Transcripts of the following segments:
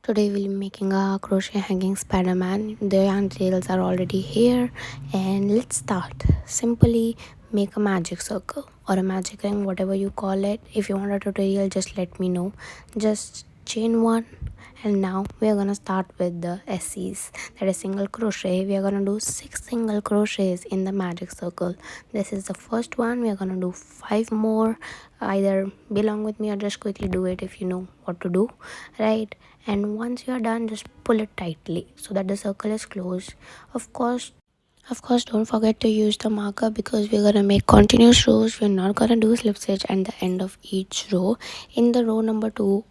Today we'll be making a crochet hanging Spider-Man. The yarn details are already here, and let's start. Simply make a magic circle or a magic ring, whatever you call it. If you want a tutorial, just let me know. Just chain one, and now we are gonna start with the SCs, that is single crochet. We are gonna do 6 single crochets in the magic circle. This is the first one. We are gonna do 5 more. Either be along with me or just quickly do it if you know what to do, right? And once you are done, just pull it tightly so that the circle is closed. Of course, don't forget to use the marker because we're gonna make continuous rows. We're not gonna do slip stitch at the end of each row. In the row number 2,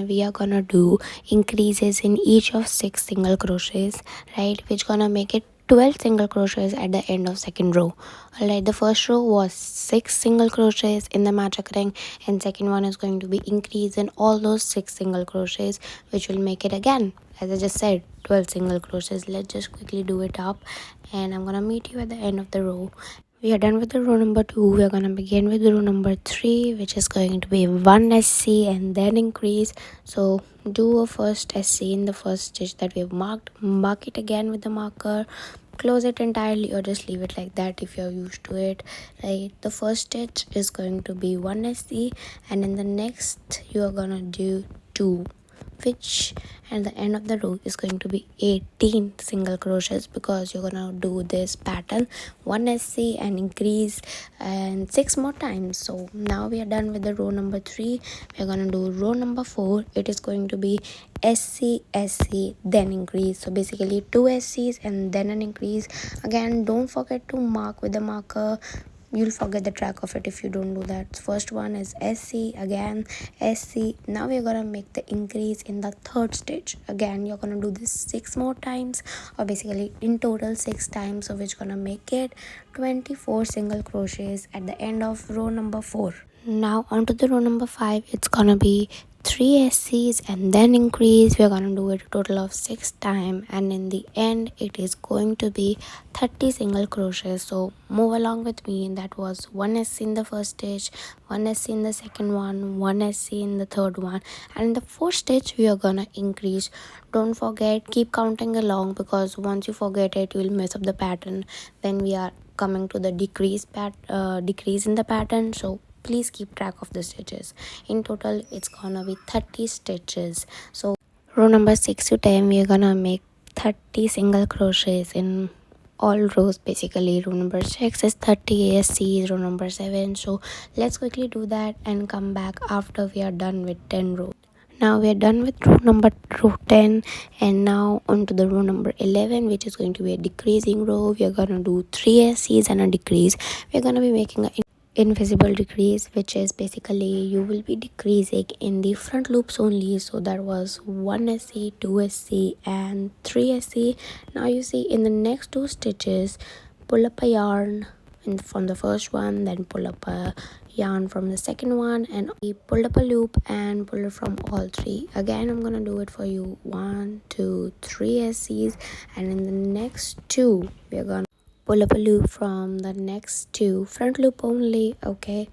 we are gonna do increases in each of 6 single crochets, right? Which gonna make it 12 single crochets at the end of second row. Alright, the first row was 6 single crochets in the magic ring, and second one is going to be increase in all those 6 single crochets, which will make it again, as I just said, 12 single crochets. Let's just quickly do it up, and I'm gonna meet you at the end of the row. We are done with the row number 2. We are gonna begin with the row number 3, which is going to be 1 SC and then increase. So do a first SC in the first stitch that we have marked. Mark it again with the marker. Close it entirely or just leave it like that if you're used to it, right? The first stitch is going to be 1 SC, and in the next you are gonna do 2, which at the end of the row is going to be 18 single crochets, because you're gonna do this pattern 1 SC and increase and 6 more times. So now we are done with the row number 3. We're gonna do row number 4. It is going to be SC SC then increase. So basically 2 SCs and then an increase. Again, don't forget to mark with the marker. You'll forget the track of it if you don't do that. First one is SC, again SC. Now we're gonna make the increase in the third stitch. Again, you're gonna do this 6 more times, or basically in total 6 times, so which gonna make it 24 single crochets at the end of row number 4. Now onto the row number 5. It's gonna be 3 SCs and then increase. We're gonna do it a total of 6 times, and in the end it is going to be 30 single crochets. So move along with me. That was 1 SC in the first stitch, 1 SC in the second one, 1 SC in the third one, and in the fourth stitch we are gonna increase. Don't forget, keep counting along, because once you forget it, you will mess up the pattern when we are coming to the decrease in the pattern. So please keep track of the stitches. In total it's gonna be 30 stitches. So row number 6 to 10, we are gonna make 30 single crochets in all rows. Basically row number 6 is 30 ASCs, row number 7. So let's quickly do that and come back after we are done with 10 rows. Now we are done with row 10, and now onto the row number 11, which is going to be a decreasing row. We are gonna do 3 SCs and a decrease. We're gonna be making a invisible decrease, which is basically you will be decreasing in the front loops only. So that was 1 SC, 2 SC and 3 SC. Now you see in the next 2 stitches, pull up a yarn from the first one, then pull up a yarn from the second one, and we pulled up a loop and pull it from all 3. Again, I'm gonna do it for you. 1 2 3 SCs, and in the next 2 we're gonna pull up a loop from the next 2, front loop only. Okay,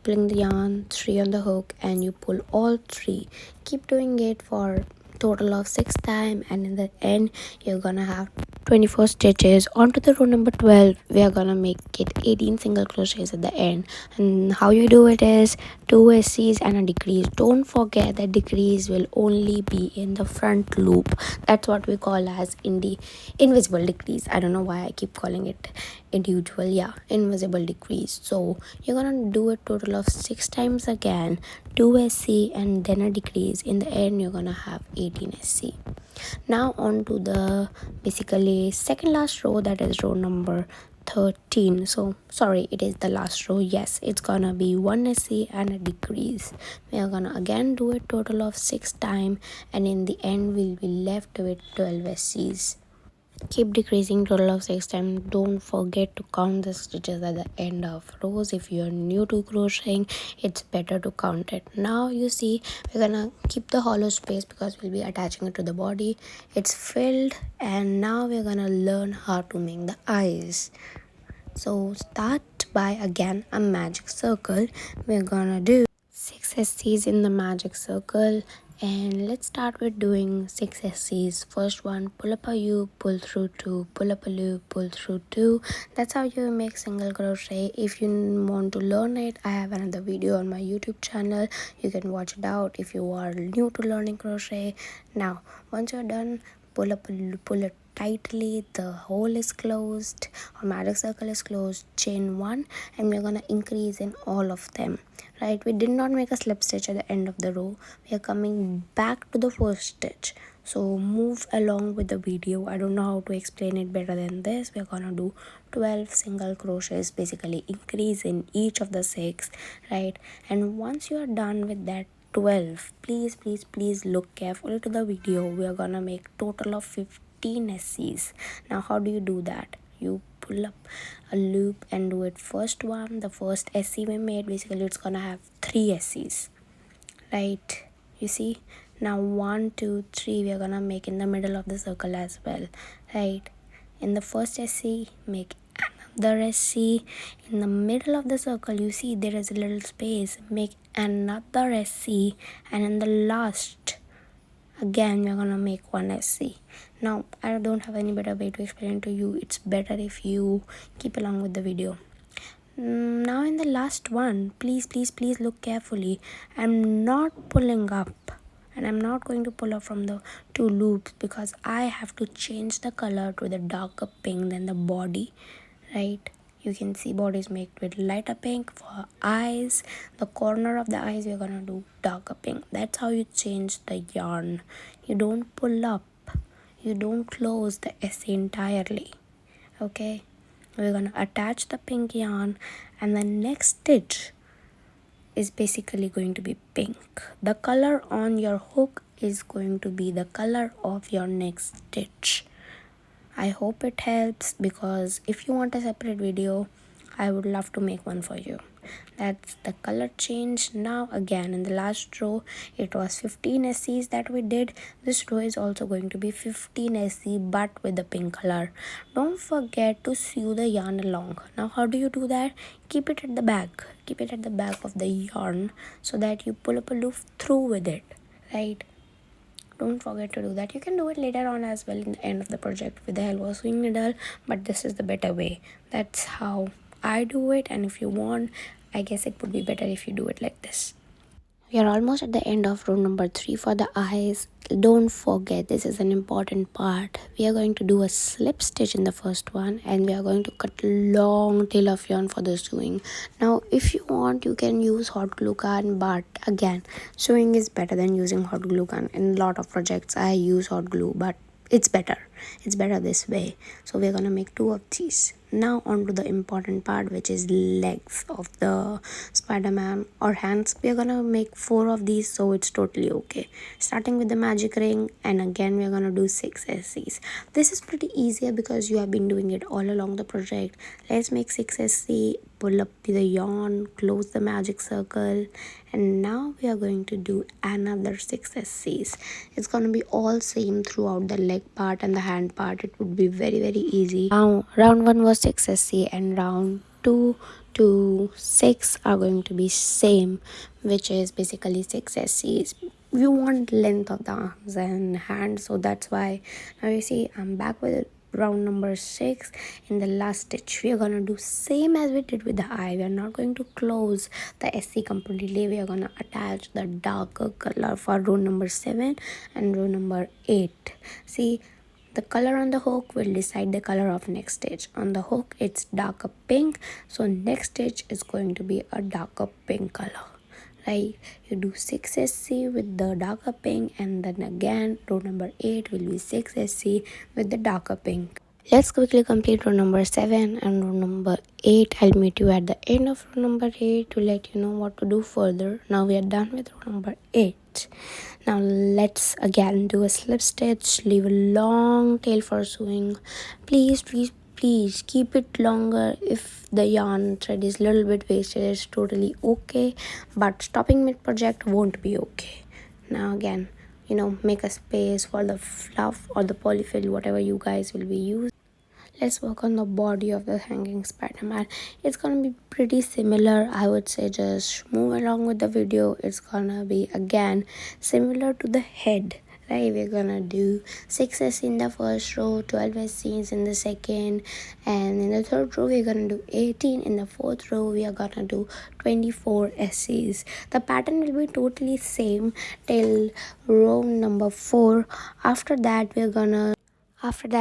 pulling the yarn, 3 on the hook, and you pull all 3. Keep doing it for total of 6 times, and in the end you're gonna have 24 stitches. Onto the row number 12, we are gonna make it 18 single crochets at the end. And how you do it is 2 SCs and a decrease. Don't forget that decrease will only be in the front loop. That's what we call as invisible decrease. I don't know why I keep calling it individual. Yeah, invisible decrease. So you're gonna do a total of 6 times again, 2 SC and then a decrease. In the end you're gonna have 18 SC. Now on to the basically second last row, that is row number 13. So sorry, it is the last row. Yes, it's gonna be 1 SC and a decrease. We are gonna again do a total of 6 times, and in the end we'll be left with 12 SCs. Keep decreasing total of 6 times. Don't forget to count the stitches at the end of rows. If you're new to crocheting, it's better to count it. Now you see we're gonna keep the hollow space because we'll be attaching it to the body. It's filled, and now we're gonna learn how to make the eyes. So start by again a magic circle. We're gonna do 6 SCs in the magic circle, and let's start with doing 6 SCs. First one, pull up a loop, pull through 2, pull up a loop, pull through 2. That's how you make single crochet. If you want to learn it, I have another video on my YouTube channel. You can watch it out if you are new to learning crochet. Now once you're done, pull it tightly, the hole is closed or magic circle is closed, chain 1, and we're gonna increase in all of them. Right, we did not make a slip stitch at the end of the row. We are coming back to the first stitch, so move along with the video. I don't know how to explain it better than this. We're gonna do 12 single crochets, basically increase in each of the 6, right? And once you are done with that 12, please look carefully to the video. We are gonna make total of 15 SCs. Now how do you do that? You pull up a loop and do it first one. The first SC we made, basically it's gonna have 3 SCs, right? You see, now 1 2 3 we are gonna make in the middle of the circle as well, right? In the first SC, make another SC. In the middle of the circle, you see there is a little space, make another SC, and in the last, again we're gonna make 1 SC. Now I don't have any better way to explain to you. It's better if you keep along with the video. Now in the last one, please look carefully. I'm not pulling up, and I'm not going to pull up from the 2 loops because I have to change the color to the darker pink than the body, right? You can see body is made with lighter pink. For eyes, the corner of the eyes, we're gonna do darker pink. That's how you change the yarn. You don't pull up, you don't close the SC entirely, okay? We're gonna attach the pink yarn, and the next stitch is basically going to be pink. The color on your hook is going to be the color of your next stitch. I hope it helps, because if you want a separate video, I would love to make one for you. That's the color change. Now again, in the last row, it was 15 SCs that we did. This row is also going to be 15 SC, but with the pink color. Don't forget to sew the yarn along. Now how do you do that? Keep it at the back. Keep it at the back of the yarn so that you pull up a loop through with it, right? Don't forget to do that. You can do it later on as well in the end of the project with the help of sewing needle, but this is the better way. That's how I do it, and if you want, I guess it would be better if you do it like this. We are almost at the end of row number 3 for the eyes. Don't forget, this is an important part. We are going to do a slip stitch in the first one, and we are going to cut long tail of yarn for the sewing. Now if you want, you can use hot glue gun, but again, sewing is better than using hot glue gun. In a lot of projects I use hot glue, but it's better this way. So we're gonna make 2 of these. Now on to the important part, which is legs of the Spider-Man or hands. We're gonna make 4 of these, so it's totally okay. Starting with the magic ring, and again we're gonna do 6 SCs. This is pretty easier because you have been doing it all along the project. Let's make 6 SC, pull up the yarn, close the magic circle, and now we are going to do another 6 SCs. It's gonna be all same throughout the leg part and the hand part. It would be very easy. Now round 1 was 6 SC, and round 2 to 6 are going to be same, which is basically 6 SCs. You want length of the arms and hands, so that's why. Now you see I'm back with round number 6. In the last stitch, we are gonna do same as we did with the eye. We are not going to close the SC completely. We are gonna attach the darker color for row number 7 and row number 8. See, the color on the hook will decide the color of next stitch. On the hook it's darker pink, so next stitch is going to be a darker pink color, right? You do 6 SC with the darker pink, and then again row number 8 will be 6 SC with the darker pink. Let's quickly complete row number 7 and row number 8. I'll meet you at the end of row number 8 to let you know what to do further. Now we are done with row number 8. Now let's again do a slip stitch, leave a long tail for sewing. Please keep it longer. If the yarn thread is a little bit wasted, it's totally okay, but stopping mid project won't be okay. Now again, make a space for the fluff or the polyfill, whatever you guys will be using. let's work on the body of the hanging spider-man. It's gonna be pretty similar, I would say. Just move along with the video. It's gonna be again similar to the head, right? We're gonna do 6 s in the first row, 12 s's in the second, and in the third row we're gonna do 18. In the fourth row we are gonna do 24 s's. The pattern will be totally same till row number 4. After that,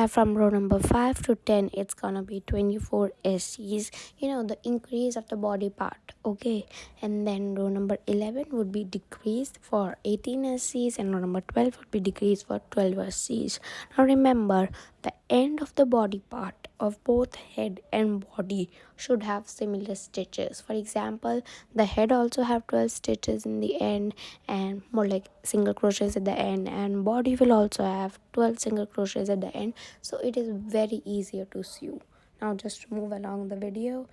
from row number 5 to 10, it's gonna be 24 SCs, the increase of the body part, okay? And then row number 11 would be decreased for 18 SCs, and row number 12 would be decreased for 12 SCs. Now remember, the end of the body part of both head and body should have similar stitches. For example, the head also have 12 stitches in the end, and more like single crochets at the end, and body will also have 12 single crochets at the end, so it is very easier to sew. Now just move along the video.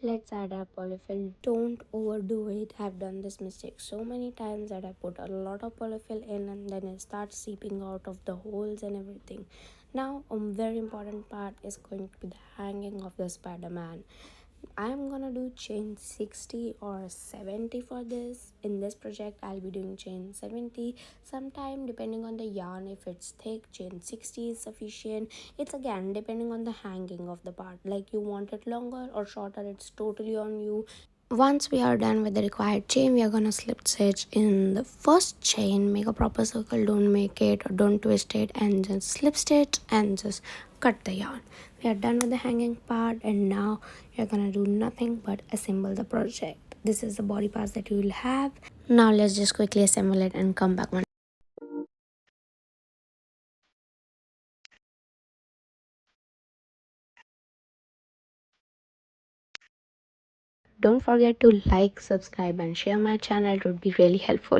Let's add our polyfill. Don't overdo it. I've done this mistake so many times that I put a lot of polyfill in and then it starts seeping out of the holes and everything. Now, a very important part is going to be the hanging of the Spider-Man. I'm gonna do chain 60 or 70 for this. In this project I'll be doing chain 70. Sometime depending on the yarn, if it's thick, chain 60 is sufficient. It's again depending on the hanging of the part, like you want it longer or shorter, it's totally on you. Once we are done with the required chain, we are gonna slip stitch in the first chain. Make a proper circle, don't make it or don't twist it, and just slip stitch and just cut the yarn. We are done with the hanging part, and now you're gonna do nothing but assemble the project. This is the body parts that you will have. Now let's just quickly assemble it and come back. Don't forget to like, subscribe and share my channel. It would be really helpful.